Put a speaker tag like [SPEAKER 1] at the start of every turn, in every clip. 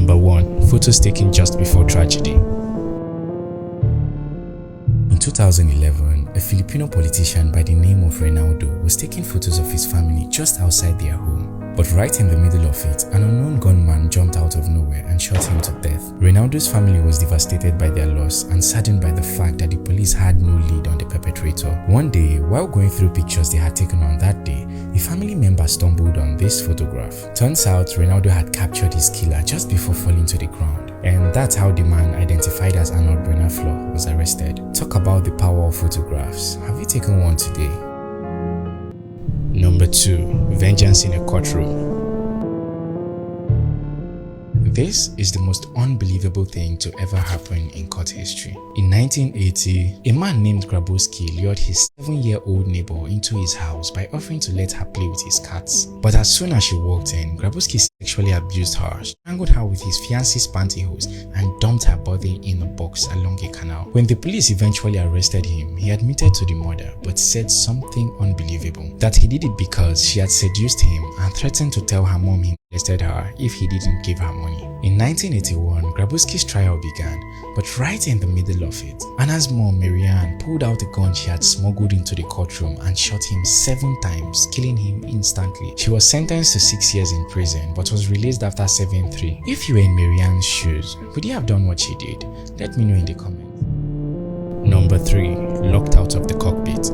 [SPEAKER 1] Number 1. Photos taken just before tragedy. In 2011, a Filipino politician by the name of Reynaldo was taking photos of his family just outside their home. But right in the middle of it, an unknown gunman jumped out of nowhere and shot him to death. Reynaldo's family was devastated by their loss and saddened by the fact that the police had no lead on the perpetrator. One day, while going through pictures they had taken on that day, a family member stumbled on this photograph. Turns out, Reynaldo had captured his killer just before falling to the ground. And that's how the man identified as Arnold Brennerfloh was arrested. Talk about the power of photographs. Have you taken one today? Number 2. Vengeance in a courtroom. This is the most unbelievable thing to ever happen in court history. In 1980, a man named Grabowski lured his 7-year-old neighbor into his house by offering to let her play with his cats. But as soon as she walked in, Grabowski sexually abused her, strangled her with his fiancé's pantyhose, and dumped her body in a box along a canal. When the police eventually arrested him, he admitted to the murder but said something unbelievable: that he did it because she had seduced him and threatened to tell her mom he molested her if he didn't give her money. In 1981, Grabowski's trial began, but right in the middle of it, Anna's mom, Marianne, pulled out a gun she had smuggled into the courtroom and shot him 7 times, killing him instantly. She was sentenced to 6 years in prison, but was released after serving 3. If you were in Marianne's shoes, would you have done what she did? Let me know in the comments. Number 3. Locked out of the cockpit.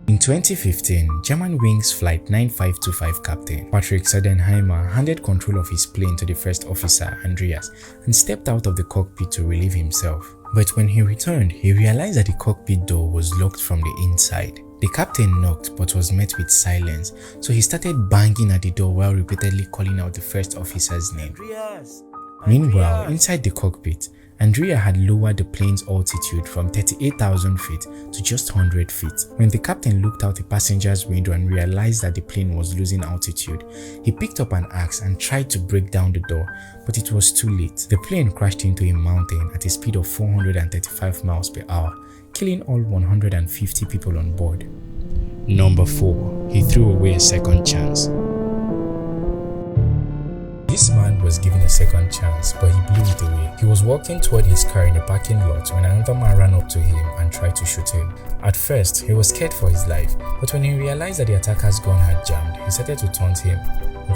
[SPEAKER 1] In 2015, Germanwings Flight 9525 captain Patrick Seidenheimer handed control of his plane to the first officer, Andreas, and stepped out of the cockpit to relieve himself. But when he returned, he realized that the cockpit door was locked from the inside. The captain knocked but was met with silence, so he started banging at the door while repeatedly calling out the first officer's name. Meanwhile, inside the cockpit, Andrea had lowered the plane's altitude from 38,000 feet to just 100 feet. When the captain looked out the passenger's window and realized that the plane was losing altitude, he picked up an axe and tried to break down the door, but it was too late. The plane crashed into a mountain at a speed of 435 miles per hour, killing all 150 people on board. Number 4. He threw away a second chance. This man was given a second chance, but he blew it away. He was walking toward his car in a parking lot when another man ran up to him and tried to shoot him. At first, he was scared for his life, but when he realized that the attacker's gun had jammed, he started to taunt him.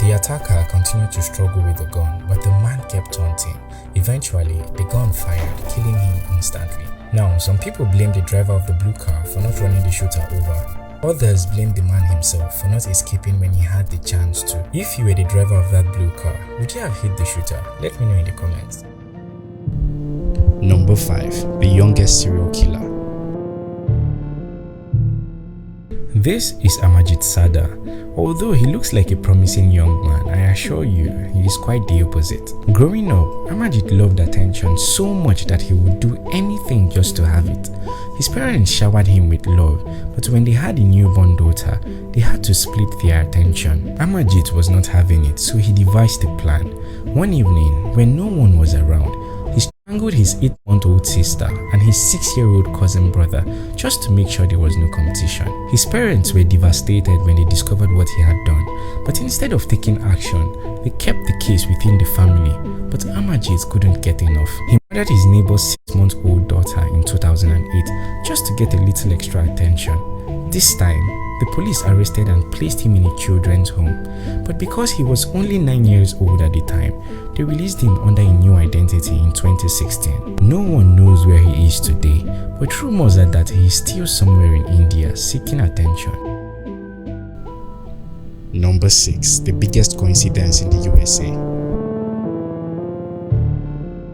[SPEAKER 1] The attacker continued to struggle with the gun, but the man kept taunting. Eventually, the gun fired, killing him instantly. Now, some people blame the driver of the blue car for not running the shooter over. Others blame the man himself for not escaping when he had the chance to. If you were the driver of that blue car, would you have hit the shooter? Let me know in the comments. Number 5. The youngest serial killer. This is Amajit Sada. Although he looks like a promising young man, I assure you, he is quite the opposite. Growing up, Amajit loved attention so much that he would do anything just to have it. His parents showered him with love, but when they had a newborn daughter, they had to split their attention. Amajit was not having it, so he devised a plan. One evening, when no one was around, he strangled his 8-month-old sister and his 6-year-old cousin brother just to make sure there was no competition. His parents were devastated when they discovered what he had done, but instead of taking action, they kept the case within the family. But Amajit couldn't get enough. He murdered his neighbor's 6-month-old daughter in 2008 just to get a little extra attention. This time, the police arrested and placed him in a children's home, but because he was only 9 years old at the time, they released him under a new identity in 2016. No one knows where he is today, but rumors are that he is still somewhere in India seeking attention. Number 6. The biggest coincidence in the USA.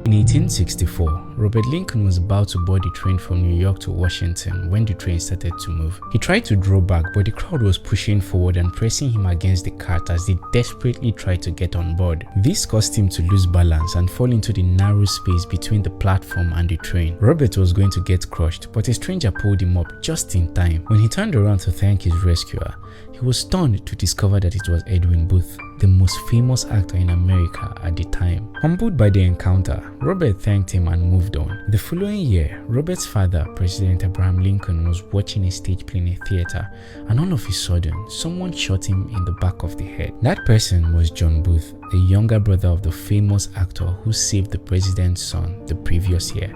[SPEAKER 1] In 1864, Robert Lincoln was about to board the train from New York to Washington when the train started to move. He tried to draw back, but the crowd was pushing forward and pressing him against the cart as they desperately tried to get on board. This caused him to lose balance and fall into the narrow space between the platform and the train. Robert was going to get crushed, but a stranger pulled him up just in time. When he turned around to thank his rescuer, he he was stunned to discover that it was Edwin Booth, the most famous actor in America at the time. Humbled by the encounter, Robert thanked him and moved on. The following year, Robert's father, President Abraham Lincoln, was watching a stage play in a theater, and all of a sudden, someone shot him in the back of the head. That person was John Booth, the younger brother of the famous actor who saved the president's son the previous year.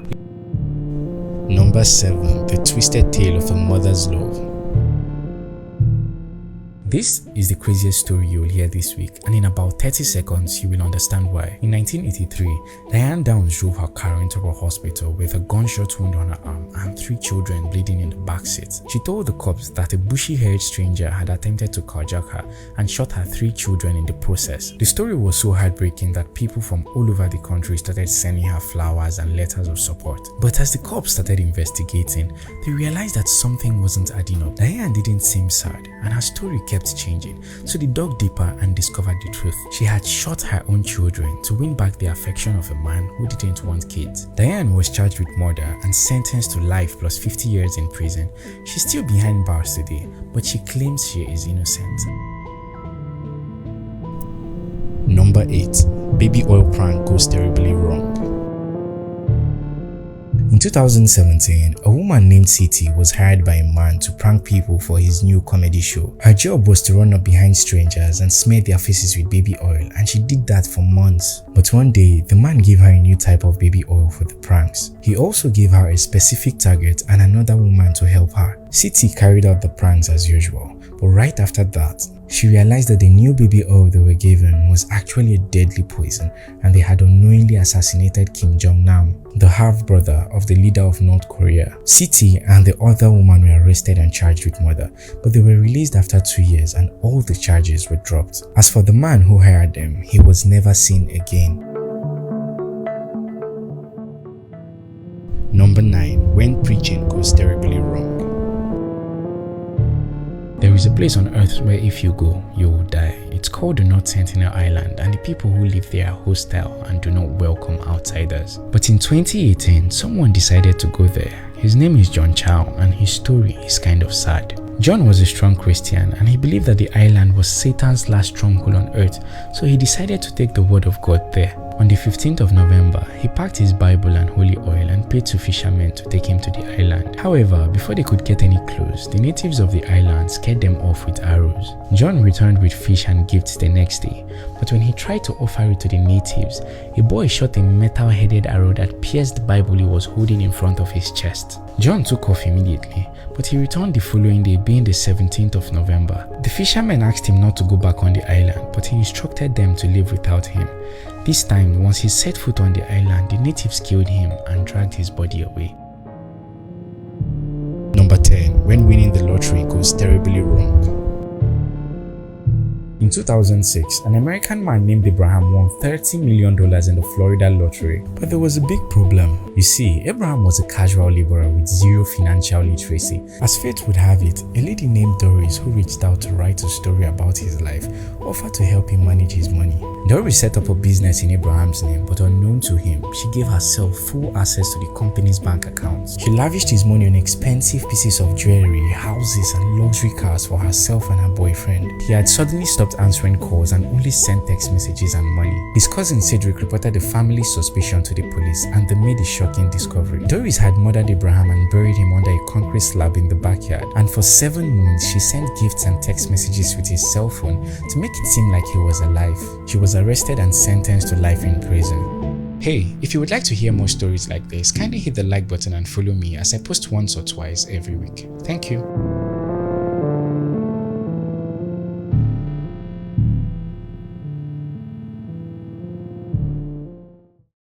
[SPEAKER 1] Number 7. The Twisted Tale of a Mother's Love. This is the craziest story you will hear this week, and in about 30 seconds you will understand why. In 1983, Diane Downs drove her car into a hospital with a gunshot wound on her arm and 3 children bleeding in the back seat. She told the cops that a bushy-haired stranger had attempted to carjack her and shot her 3 children in the process. The story was so heartbreaking that people from all over the country started sending her flowers and letters of support. But as the cops started investigating, they realized that something wasn't adding up. Diane didn't seem sad, and her story kept changing, so they dug deeper and discovered the truth. She had shot her own children to win back the affection of a man who didn't want kids. Diane was charged with murder and sentenced to life plus 50 years in prison. She's still behind bars today, but she claims she is innocent. Number 8. Baby oil prank goes terribly wrong. In 2017, a woman named City was hired by a man to prank people for his new comedy show. Her job was to run up behind strangers and smear their faces with baby oil, and she did that for months. But one day, the man gave her a new type of baby oil for the pranks. He also gave her a specific target and another woman to help her. City carried out the pranks as usual, but right after that, she realized that the new baby oil they were given was actually a deadly poison, and they had unknowingly assassinated Kim Jong-nam, the half-brother of the leader of North Korea. City and the other woman were arrested and charged with murder, but they were released after 2 years and all the charges were dropped. As for the man who hired them, he was never seen again. Number 9. When preaching goes terribly wrong. There is a place on earth where if you go, you will die. It's called the North Sentinel Island, and the people who live there are hostile and do not welcome outsiders. But in 2018, someone decided to go there. His name is John Chow, and his story is kind of sad. John was a strong Christian, and he believed that the island was Satan's last stronghold on earth, so he decided to take the word of God there. On the 15th of November, he packed his Bible and holy oil and paid to fishermen to take him to the island. However, before they could get any close, the natives of the island scared them off with arrows. John returned with fish and gifts the next day, but when he tried to offer it to the natives, a boy shot a metal-headed arrow that pierced the Bible he was holding in front of his chest. John took off immediately, but he returned the following day, being the 17th of November. The fishermen asked him not to go back on the island, but he instructed them to leave without him. This time, once he set foot on the island, the natives killed him and dragged his body away. Number 10. When winning the lottery goes terribly wrong. In 2006, an American man named Abraham won $30 million in the Florida lottery. But there was a big problem. You see, Abraham was a casual laborer with zero financial literacy. As fate would have it, a lady named Doris, who reached out to write a story about his life, offered to help him manage his money. Doris set up a business in Abraham's name, but unknown to him, she gave herself full access to the company's bank accounts. She lavished his money on expensive pieces of jewelry, houses, and luxury cars for herself and her boyfriend. He had suddenly stopped answering calls and only sent text messages and money. His cousin Cedric reported the family's suspicion to the police, and they made a shocking discovery. Doris had murdered Abraham and buried him under a concrete slab in the backyard, and for 7 months she sent gifts and text messages with his cell phone to make it seem like he was alive. She was arrested and sentenced to life in prison. Hey, if you would like to hear more stories like this, kindly hit the like button and follow me as I post once or twice every week. Thank you.